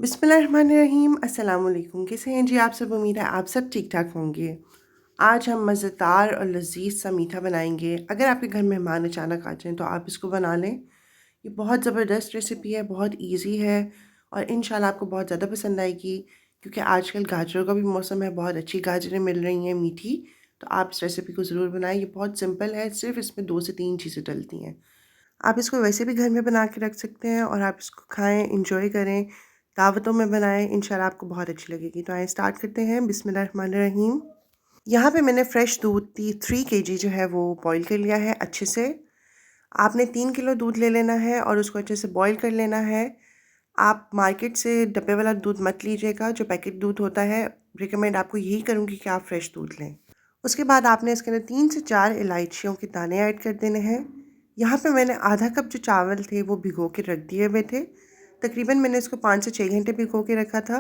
बिस्मिल्लाहिर्रहमानिर्रहीम। अस्सलाम वालेकुम। कैसे हैं जी आप सब? उम्मीद है आप सब ठीक ठाक होंगे। आज हम मज़ेदार और लज़ीज़ सा मीठा बनाएंगे। अगर आपके घर मेहमान अचानक आ जाएं तो आप इसको बना लें। ये बहुत ज़बरदस्त रेसिपी है, बहुत इजी है और इंशाल्लाह आपको बहुत ज़्यादा पसंद आएगी। क्योंकि आजकल गाजरों का भी मौसम है, बहुत अच्छी गाजरें मिल रही हैं मीठी। तो आप इस रेसिपी को ज़रूर बनाएं। ये बहुत सिंपल है, सिर्फ इसमें 2 से 3 चीज़ें डलती हैं। आप इसको वैसे भी घर में बना के रख सकते हैं और आप इसको खाएं, इंजॉय करें, दावतों में बनाएं, इंशाल्लाह आपको बहुत अच्छी लगेगी। तो आइए स्टार्ट करते हैं। बिस्मिल्लाहिर्रहमानिर्रहीम। यहाँ पे मैंने फ़्रेश दूध 3 केजी जो है वो बॉईल कर लिया है अच्छे से। आपने 3 किलो दूध ले लेना है और उसको अच्छे से बॉईल कर लेना है। आप मार्केट से डब्बे वाला दूध मत लीजिएगा, जो पैकेट दूध होता है। रिकमेंड आपको यही करूँगी कि आप फ्रेश दूध लें। उसके बाद आपने इसके अंदर 3 से 4 इलायचियों के दाने ऐड कर देने हैं। यहाँ पे मैंने आधा कप जो चावल थे वो भिगो के रख दिए हुए थे। तकरीबन मैंने इसको 5 से 6 घंटे भिगो के रखा था,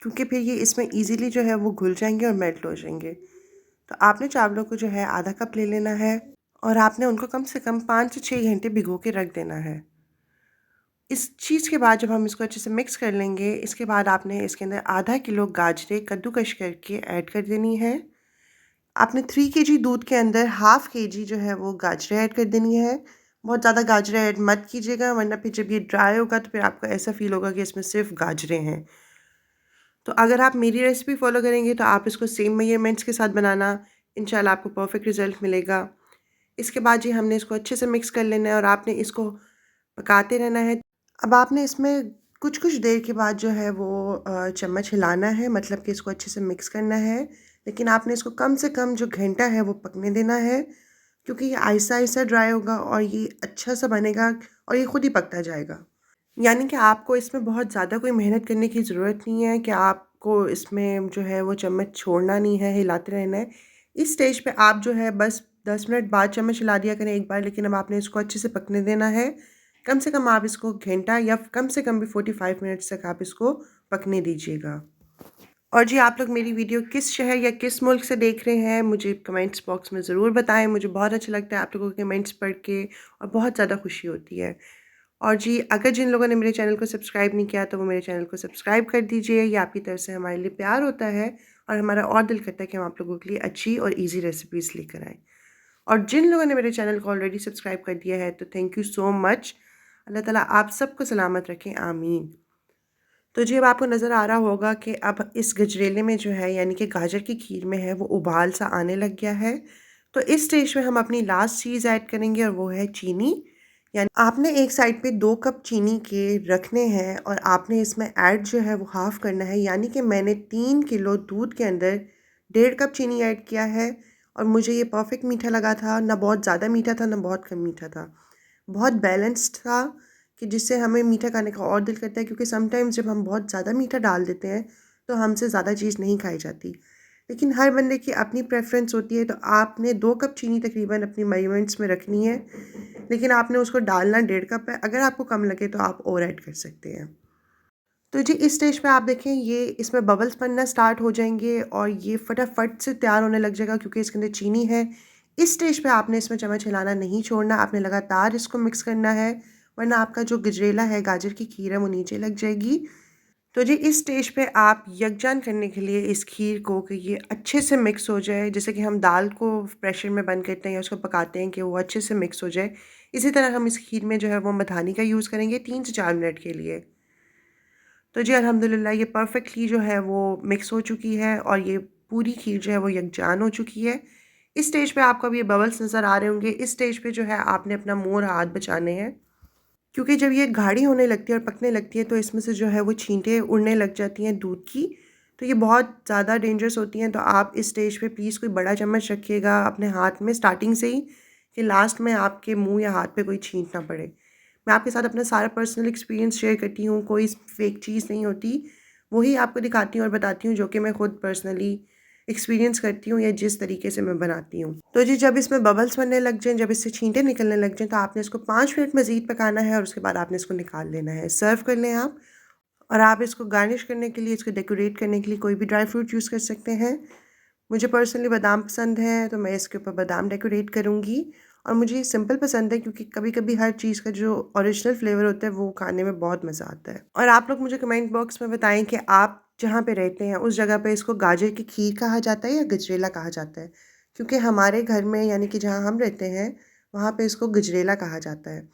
क्योंकि फिर ये इसमें ईज़िली जो है वो घुल जाएंगे और मेल्ट हो जाएंगे। तो आपने चावलों को जो है आधा कप ले लेना है और आपने उनको कम से कम 5 से 6 घंटे भिगो के रख देना है। इस चीज़ के बाद जब हम इसको अच्छे से मिक्स कर लेंगे, इसके बाद आपने इसके अंदर आधा किलो गाजरें कद्दूकश करके ऐड कर देनी है। आपने 3 केजी दूध के अंदर हाफ़ केजी जो है वो गाजरें ऐड कर देनी है। बहुत ज़्यादा गाजरें ऐड मत कीजिएगा, वरना फिर जब ये ड्राई होगा तो फिर आपको ऐसा फ़ील होगा कि इसमें सिर्फ़ गाजरें हैं। तो अगर आप मेरी रेसिपी फ़ॉलो करेंगे तो आप इसको सेम मेजरमेंट्स के साथ बनाना, इंशाल्लाह आपको परफ़ेक्ट रिज़ल्ट मिलेगा। इसके बाद जी हमने इसको अच्छे से मिक्स कर लेना है और आपने इसको पकाते रहना है। अब आपने इसमें कुछ-कुछ देर के बाद जो है वो चम्मच हिलाना है, मतलब कि इसको अच्छे से मिक्स करना है। लेकिन आपने इसको कम से कम जो घंटा है वो पकने देना है, क्योंकि ये आहिस्ता-आहिस्ता ड्राई होगा और ये अच्छा-सा बनेगा और ये खुद ही पकता जाएगा। यानी कि आपको इसमें बहुत ज़्यादा कोई मेहनत करने की ज़रूरत नहीं है कि आपको इसमें जो है वो चम्मच छोड़ना नहीं है, हिलाते रहना है। इस स्टेज पे आप जो है बस 10 मिनट बाद चम्मच हिला दिया करें एक बार, लेकिन अब आपने इसको अच्छे से पकने देना है। कम से कम आप इसको घंटा या कम से कम भी 45 मिनट्स तक आप इसको पकने दीजिएगा। और जी आप लोग मेरी वीडियो किस शहर या किस मुल्क से देख रहे हैं, मुझे कमेंट्स बॉक्स में ज़रूर बताएँ। मुझे बहुत अच्छा लगता है आप लोगों के कमेंट्स पढ़ के और बहुत ज़्यादा खुशी होती है। और जी अगर जिन लोगों ने मेरे चैनल को सब्सक्राइब नहीं किया तो वो मेरे चैनल को सब्सक्राइब कर दीजिए। ये आपकी तरफ से हमारे लिए प्यार होता है और हमारा और दिल करता है कि हम आप लोगों के लिए अच्छी और ईज़ी रेसिपीज़ लेकर आएँ। और जिन लोगों ने मेरे चैनल को ऑलरेडी सब्सक्राइब कर दिया है तो थैंक यू सो मच। अल्लाह ताला आप सबको सलामत रखें, आमीन। तो जी अब आपको नज़र आ रहा होगा कि अब इस गजरेले में जो है, यानी कि गाजर की खीर में है, वो उबाल सा आने लग गया है। तो इस स्टेज में हम अपनी लास्ट चीज़ ऐड करेंगे और वो है चीनी। यानी आपने एक साइड पे 2 कप चीनी के रखने हैं और आपने इसमें ऐड जो है वो हाफ़ करना है। यानी कि मैंने 3 किलो दूध के अंदर 1.5 कप चीनी ऐड किया है और मुझे ये परफ़ेक्ट मीठा लगा था, ना बहुत ज़्यादा मीठा था, ना बहुत कम मीठा था। बहुत बैलेंस्ड था कि जिससे हमें मीठा खाने का और दिल करता है, क्योंकि समटाइम्स जब हम बहुत ज़्यादा मीठा डाल देते हैं तो हमसे ज़्यादा चीज़ नहीं खाई जाती। लेकिन हर बंदे की अपनी प्रेफ़रेंस होती है, तो आपने 2 कप चीनी तकरीबन अपनी मेजरमेंट्स में रखनी है, लेकिन आपने उसको डालना 1.5 कप है। अगर आपको कम लगे तो आप और ऐड कर सकते हैं। तो जी इस स्टेज पे आप देखें ये इसमें बबल्स बनना स्टार्ट हो जाएँगे और ये फटाफट से तैयार होने लग जाएगा, क्योंकि इसके अंदर चीनी है। इस स्टेज पे आपने इसमें चम्मच हिलाना नहीं छोड़ना, आपने लगातार इसको मिक्स करना है, वरना आपका जो गजरेला है, गाजर की खीर है, वो नीचे लग जाएगी। तो जी इस स्टेज पे आप यकजान करने के लिए इस खीर को, कि ये अच्छे से मिक्स हो जाए, जैसे कि हम दाल को प्रेशर में बंद करते हैं या उसको पकाते हैं कि वो अच्छे से मिक्स हो जाए, इसी तरह हम इस खीर में जो है वो मधानी का यूज़ करेंगे 3 से 4 मिनट के लिए। तो जी अल्हम्दुलिल्लाह ये परफ़ेक्टली जो है वो मिक्स हो चुकी है और ये पूरी खीर जो है वो यकजान हो चुकी है। इस स्टेज पे आपको अब ये बबल्स नज़र आ रहे होंगे। इस स्टेज पे जो है आपने अपना मुँह और हाथ बचाने हैं, क्योंकि जब ये गाढ़ी होने लगती है और पकने लगती है तो इसमें से जो है वो छींटें उड़ने लग जाती हैं दूध की। तो ये बहुत ज़्यादा डेंजरस होती हैं। तो आप इस स्टेज पे प्लीज़ कोई बड़ा चम्मच रखिएगा अपने हाथ में स्टार्टिंग से ही, कि लास्ट में आपके मुँह या हाथ पे कोई छींट ना पड़े। मैं आपके साथ अपना सारा पर्सनल एक्सपीरियंस शेयर करती हूँ, कोई फेक चीज़ नहीं होती। वही आपको दिखाती हूँ और बताती हूँ जो कि मैं खुद पर्सनली एक्सपीरियंस करती हूँ या जिस तरीके से मैं बनाती हूँ। तो जी जब इसमें बबल्स बनने लग जाएँ, जब इससे छींटे निकलने लग जाएँ, तो आपने इसको 5 मिनट मज़ीद पकाना है और उसके बाद आपने इसको निकाल लेना है। सर्व कर लें आप। और आप इसको गार्निश करने के लिए, इसको डेकोरेट करने के लिए कोई भी ड्राई फ्रूट यूज़ कर सकते हैं। मुझे पर्सनली बादाम पसंद है तो मैं इसके ऊपर बादाम डेकोरेट करूँगी। और मुझे ये सिंपल पसंद है क्योंकि कभी-कभी हर चीज़ का जो ओरिजिनल फ्लेवर होता है वो खाने में बहुत मज़ा आता है। और आप लोग मुझे कमेंट बॉक्स में बताएँ कि आप जहाँ पे रहते हैं उस जगह पे इसको गाजर की खीर कहा जाता है या गजरेला कहा जाता है? क्योंकि हमारे घर में यानी कि जहाँ हम रहते हैं वहाँ पे इसको गजरेला कहा जाता है।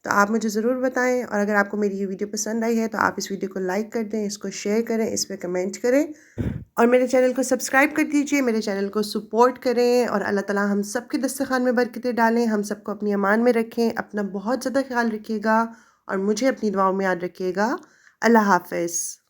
तो आप मुझे ज़रूर बताएँ और अगर आपको मेरी ये वीडियो पसंद आई है तो आप इस वीडियो को लाइक कर दें, इसको शेयर करें, इस पे कमेंट करें और मेरे चैनल को सब्सक्राइब कर दीजिए, मेरे चैनल को सपोर्ट करें और अल्लाह ताला हम सबके दस्तरख़्वान में बरकतें डालें, हम सबको अपनी अमान में रखें, अपना बहुत ज़्यादा ख़्याल रखिएगा और मुझे अपनी दुआओं में याद रखिएगा। अल्लाह हाफ़िज़।